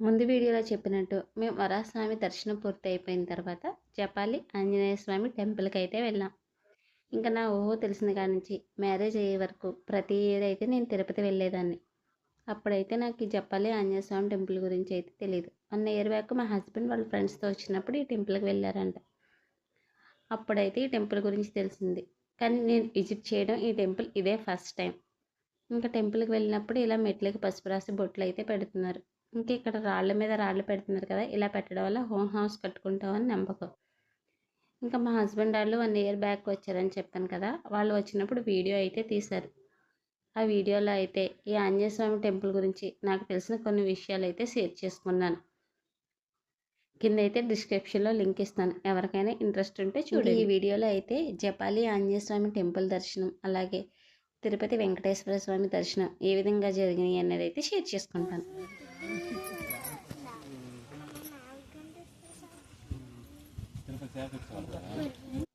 ముందు వీడియోలో చెప్పినట్టు మేము వరాహస్వామి దర్శనం పూర్తి అయిపోయిన తర్వాత జపాలి ఆంజనేయ స్వామి టెంపుల్కి అయితే వెళ్ళాం. ఇంకా నా ఊహో తెలిసిన కాడి నుంచి మ్యారేజ్ అయ్యే వరకు ప్రతి ఇయర్ అయితే నేను తిరుపతి వెళ్ళేదాన్ని. అప్పుడైతే నాకు ఈ జపాలి ఆంజనేయ స్వామి టెంపుల్ గురించి అయితే తెలియదు. 1 ఇయర్ బ్యాక్ మా హస్బెండ్ వాళ్ళ ఫ్రెండ్స్తో వచ్చినప్పుడు ఈ టెంపుల్కి వెళ్ళారంట. అప్పుడైతే ఈ టెంపుల్ గురించి తెలిసింది. కానీ నేను విజిట్ చేయడం ఈ టెంపుల్ ఇదే ఫస్ట్ టైం. ఇంకా టెంపుల్కి వెళ్ళినప్పుడు ఇలా మెట్లకి పసుపు రాసి బొట్లు అయితే పెడుతున్నారు. ఇంకా ఇక్కడ రాళ్ళ మీద రాళ్ళు పెడుతున్నారు కదా, ఇలా పెట్టడం వల్ల హోమ్ హౌస్ కట్టుకుంటామని నమ్మకం. ఇంకా మా హస్బెండ్ వాళ్ళు 1 ఇయర్ బ్యాక్ వచ్చారని చెప్పాను కదా, వాళ్ళు వచ్చినప్పుడు వీడియో అయితే తీశారు. ఆ వీడియోలో అయితే ఈ ఆంజనేయ స్వామి టెంపుల్ గురించి నాకు తెలిసిన కొన్ని విషయాలు అయితే షేర్ చేసుకున్నాను. కింద అయితే డిస్క్రిప్షన్లో లింక్ ఇస్తాను, ఎవరికైనా ఇంట్రెస్ట్ ఉంటే చూడండి. ఈ వీడియోలో అయితే జపాలి ఆంజనేయ స్వామి టెంపుల్ దర్శనం, అలాగే తిరుపతి వెంకటేశ్వర స్వామి దర్శనం ఏ విధంగా జరిగినాయి అనేది అయితే షేర్ చేసుకుంటాను.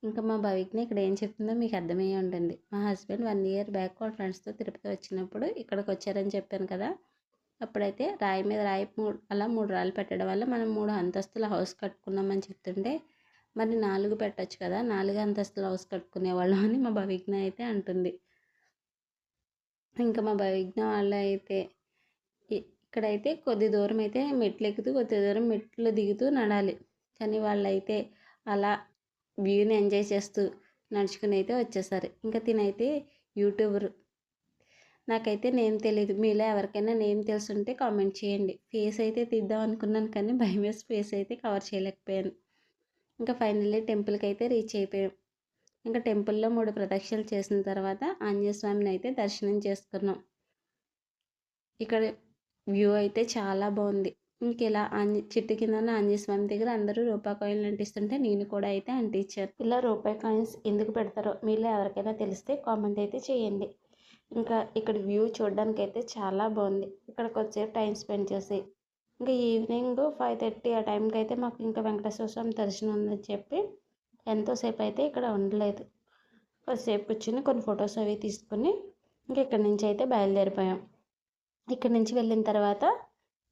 ఇంకా మా భవిక్ని ఇక్కడ ఏం చెప్తుందో మీకు అర్థమయ్యే ఉంటుంది. మా హస్బెండ్ 1 ఇయర్ బ్యాక్ వాళ్ళ ఫ్రెండ్స్తో తిరుపతి వచ్చినప్పుడు ఇక్కడికి వచ్చారని చెప్పాను కదా, అప్పుడైతే రాయి మీద రాయి అలా 3 రాళ్ళు పెట్టడం వల్ల మనం 3 అంతస్తుల హౌస్ కట్టుకున్నామని చెప్తుంటే, మరి 4 పెట్టచ్చు కదా, 4 అంతస్తుల హౌస్ కట్టుకునేవాళ్ళం అని మా భవిజ్ఞ అయితే అంటుంది. ఇంకా మా భవిజ్ఞ వాళ్ళు అయితే ఇక్కడైతే కొద్ది దూరం అయితే మెట్లు ఎక్కుతూ కొద్ది దూరం మెట్లు దిగుతూ నడాలి. కానీ వాళ్ళైతే అలా వ్యూని ఎంజాయ్ చేస్తూ నడుచుకుని అయితే వచ్చేసారు. ఇంకా తినైతే యూట్యూబర్, నాకైతే నేమ్ తెలీదు, మీలో ఎవరికైనా నేమ్ తెలుసుంటే కామెంట్ చేయండి. ఫేస్ అయితే తీద్దాం అనుకున్నాను కానీ భయం వేసి ఫేస్ అయితే కవర్ చేయలేకపోయాను. ఇంకా ఫైనల్లీ టెంపుల్కి అయితే రీచ్ అయిపోయాం. ఇంకా టెంపుల్లో 3 ప్రదక్షిణలు చేసిన తర్వాత ఆంజనేయ స్వామిని అయితే దర్శనం చేసుకున్నాం. ఇక్కడ వ్యూ అయితే చాలా బాగుంది. ఇంక ఇలా చెట్టు కింద ఆంజనేయ స్వామి దగ్గర అందరూ రూపాయి కాయిన్లు అంటిస్తుంటే నేను కూడా అయితే అంటించాను. ఇలా రూపాయి కాయిన్స్ ఎందుకు పెడతారో మీలో ఎవరికైనా తెలిస్తే కామెంట్ అయితే చేయండి. ఇంకా ఇక్కడ వ్యూ చూడడానికి అయితే చాలా బాగుంది. ఇక్కడికి వచ్చే టైం స్పెండ్ చేసి ఇంకా ఈవినింగ్ 5:30 ఆ టైంకి అయితే మాకు ఇంకా వెంకటేశ్వర స్వామి దర్శనం ఉందని చెప్పి ఎంతోసేపు అయితే ఇక్కడ ఉండలేదు. కొద్దిసేపు కూర్చుని కొన్ని ఫొటోస్ అవి తీసుకుని ఇంకా ఇక్కడి నుంచి అయితే బయలుదేరిపోయాం. ఇక్కడి నుంచి వెళ్ళిన తర్వాత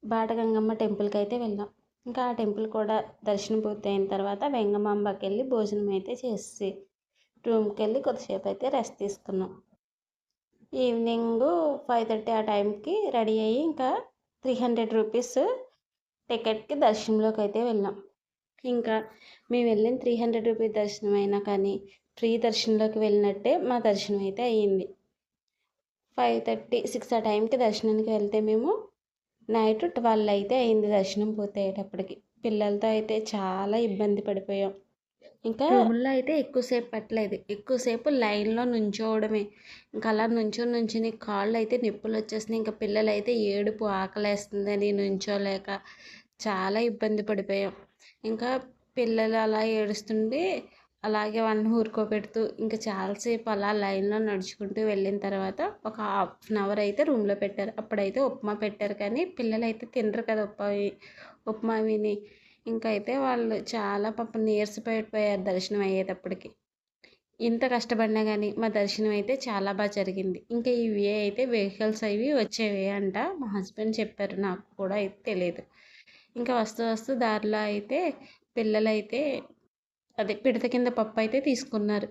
బాటగంగమ్మ టెంపుల్కి అయితే వెళ్ళాం. ఇంకా ఆ టెంపుల్ కూడా దర్శనం పూర్తయిన తర్వాత వెంగమాంబకి వెళ్ళి భోజనం అయితే చేసి రూమ్కి వెళ్ళి కొద్దిసేపు అయితే రెస్ట్ తీసుకున్నాం. ఈవినింగ్ 5:30 ఆ టైంకి రెడీ అయ్యి ఇంకా 300 రూపీస్ టికెట్కి దర్శనంలోకి అయితే వెళ్ళాం. ఇంకా మేము వెళ్ళిన 300 రూపీస్ దర్శనం అయినా కానీ ఫ్రీ దర్శనంలోకి వెళ్ళినట్టే మా దర్శనం అయితే అయ్యింది. 5:30, 6 ఆ టైంకి దర్శనానికి వెళ్తే మేము నైట్ 12 అయితే అయింది దర్శనం పూర్తయ్యేటప్పటికి. పిల్లలతో అయితే చాలా ఇబ్బంది పడిపోయాం. ఇంకా రూముల్లో అయితే ఎక్కువసేపు పట్టలేదు, ఎక్కువసేపు లైన్లో నుంచోవడమే. ఇంకా అలా నుంచుని కాళ్ళు అయితే నొప్పులు వచ్చేసినాయి. ఇంకా పిల్లలు అయితే ఏడుపు ఆకలేస్తుందని నుంచోలేక చాలా ఇబ్బంది పడిపోయాం. ఇంకా పిల్లలు అలా ఏడుస్తుంటే అలాగే వాళ్ళని ఊరుకోబెడుతూ ఇంకా చాలాసేపు అలా లైన్లో నడుచుకుంటూ వెళ్ళిన తర్వాత ఒక 1/2 అయితే రూమ్లో పెట్టారు. అప్పుడైతే ఉప్మా పెట్టారు కానీ పిల్లలు అయితే తినరు కదా ఉప్మా విని. ఇంకా అయితే వాళ్ళు చాలా పాపం నీరసపడిపోయారు దర్శనం అయ్యేటప్పటికి. ఇంత కష్టపడినా కానీ మా దర్శనం అయితే చాలా బాగా జరిగింది. ఇంకా ఈ వే అయితే వెహికల్స్ అవి వచ్చేవే అంట, మా హస్బెండ్ చెప్పారు, నాకు కూడా అయితే తెలియదు. ఇంకా వస్తూ దారిలో అయితే పిల్లలైతే అదే పిడత కింద పప్పు అయితే తీసుకున్నారు.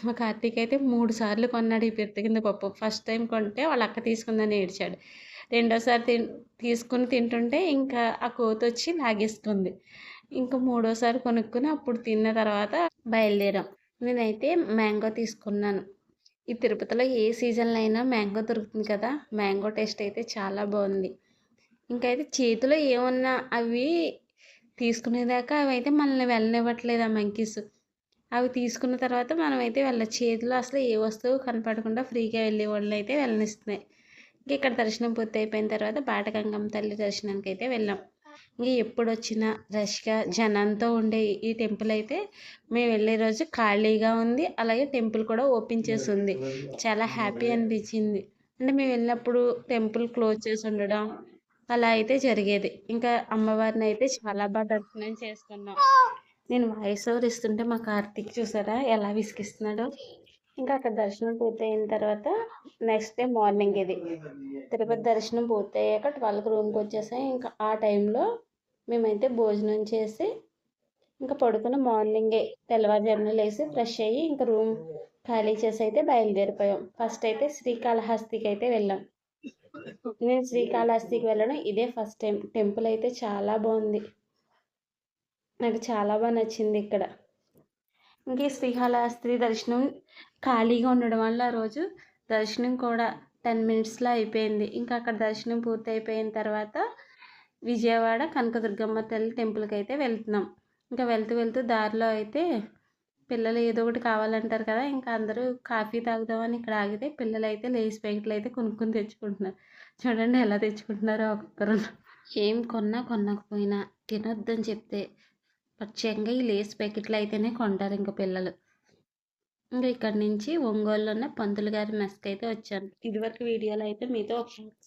మా కార్తీక్ అయితే 3 సార్లు కొన్నాడు ఈ పిడత కింద పప్పు. ఫస్ట్ టైం కొంటే వాళ్ళ అక్క తీసుకుందని ఏడ్చాడు. రెండోసారి తీసుకుని తింటుంటే ఇంకా ఆ కోతి వచ్చి లాగేసుకుంది. ఇంకా మూడోసారి కొనుక్కుని అప్పుడు తిన్న తర్వాత బయలుదేరాం. నేనైతే మ్యాంగో తీసుకున్నాను. ఈ తిరుపతిలో ఏ సీజన్లో అయినా మ్యాంగో దొరుకుతుంది కదా, మ్యాంగో టేస్ట్ అయితే చాలా బాగుంది. ఇంకైతే చేతిలో ఏమన్నా అవి తీసుకునేదాకా అవి అయితే మనల్ని వెళ్ళనివ్వట్లేదు ఆ మంకీస్. అవి తీసుకున్న తర్వాత మనమైతే చేతిలో అసలు ఏ వస్తువు కనపడకుండా ఫ్రీగా వెళ్ళే వాళ్ళు అయితే వెళ్ళనిస్తున్నాయి. ఇంక ఇక్కడ దర్శనం పూర్తి అయిపోయిన తర్వాత బాటగంగమ్మ తల్లి దర్శనానికి అయితే వెళ్ళాం. ఇంక ఎప్పుడు వచ్చినా రష్గా జనంతో ఉండే ఈ టెంపుల్ అయితే మేము వెళ్ళే రోజు ఖాళీగా ఉంది, అలాగే టెంపుల్ కూడా ఓపెన్ చేసి ఉంది. చాలా హ్యాపీ అనిపించింది. అంటే మేము వెళ్ళినప్పుడు టెంపుల్ క్లోజ్ చేసి ఉండడం అలా అయితే జరిగేది. ఇంకా అమ్మవారిని అయితే చాలా బాగా దర్శనం చేసుకున్నాం. నేను వాయిస్ ఓవర్ ఇస్తుంటే మా కార్తీక్ చూసారా ఎలా విసిగిస్తున్నాడో. ఇంకా అక్కడ దర్శనం పూర్తయిన తర్వాత నెక్స్ట్ డే మార్నింగ్ ఇది తిరుపతి దర్శనం పూర్తయ్యాక 12కి రూమ్కి వచ్చేసాం. ఇంకా ఆ టైంలో మేమైతే భోజనం చేసి ఇంకా పడుకుని మార్నింగే తెల్లవారుజామున లేసి ఫ్రెష్ అయ్యి ఇంకా రూమ్ ఖాళీ చేసి అయితే బయలుదేరిపోయాం. ఫస్ట్ అయితే శ్రీకాళహస్తికి అయితే వెళ్ళాం. నేను శ్రీకాళహస్తికి వెళ్ళడం ఇదే ఫస్ట్ టైం. టెంపుల్ అయితే చాలా బాగుంది, నాకు చాలా బాగా నచ్చింది ఇక్కడ. ఇంకే శ్రీకాళహస్తి దర్శనం ఖాళీగా ఉండడం వల్ల ఆ రోజు దర్శనం కూడా 10 మినిట్స్లో అయిపోయింది. ఇంకా అక్కడ దర్శనం పూర్తి అయిపోయిన తర్వాత విజయవాడ కనకదుర్గమ్మ తల్లి టెంపుల్కి అయితే వెళ్తున్నాం. ఇంకా వెళ్తూ దారిలో అయితే పిల్లలు ఏదో ఒకటి కావాలంటారు కదా, ఇంకా అందరూ కాఫీ తాగుదామని ఇక్కడ ఆగితే పిల్లలు అయితే లేస్ ప్యాకెట్లు అయితే కొనుక్కొని తెచ్చుకుంటున్నారు. చూడండి ఎలా తెచ్చుకుంటున్నారో ఒక్కొక్కరు. ఏం కొనకపోయినా తినొద్దని చెప్తే ప్రత్యేకంగా ఈ లేస్ ప్యాకెట్లు అయితేనే కొంటారు ఇంకా పిల్లలు. ఇంకా ఇక్కడ నుంచి ఒంగోలులో ఉన్న పంతులు గారి మెస్కి అయితే వచ్చాను. ఇదివరకు వీడియోలో అయితే మీతో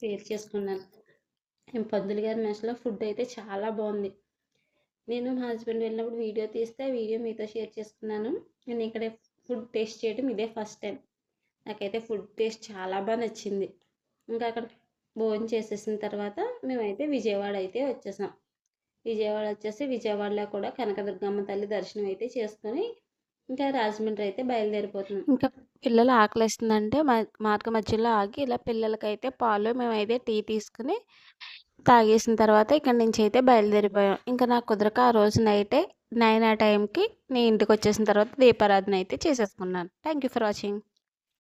షేర్ చేసుకున్నాను. పంతులు గారి మెస్లో ఫుడ్ అయితే చాలా బాగుంది. నేను మా హస్బెండ్ వెళ్ళినప్పుడు వీడియో తీస్తే ఆ వీడియో మీతో షేర్ చేసుకున్నాను. నేను ఇక్కడ ఫుడ్ టేస్ట్ చేయడం ఇదే ఫస్ట్ టైం. నాకైతే ఫుడ్ టేస్ట్ చాలా బాగా నచ్చింది. ఇంకా అక్కడ భోజనం చేసేసిన తర్వాత మేమైతే విజయవాడ అయితే వచ్చేసాం. విజయవాడ వచ్చేసి విజయవాడలో కూడా కనకదుర్గమ్మ తల్లి దర్శనం అయితే చేసుకొని ఇంకా రాజమండ్రి అయితే బయలుదేరిపోతున్నాం. ఇంకా పిల్లలు ఆకలిస్తుందంటే మార్గ మధ్యలో ఆగి ఇలా పిల్లలకైతే పాలు మేమైతే టీ తీసుకుని తాగేసిన తర్వాత ఇక్కడ నుంచి అయితే బయలుదేరిపోయాం. ఇంకా నాకు కుదరక ఆ రోజు నైటే 9 ఆ టైంకి నేను ఇంటికి వచ్చేసిన తర్వాత దీపారాధన అయితే చేసేసుకున్నాను. Thank you for watching.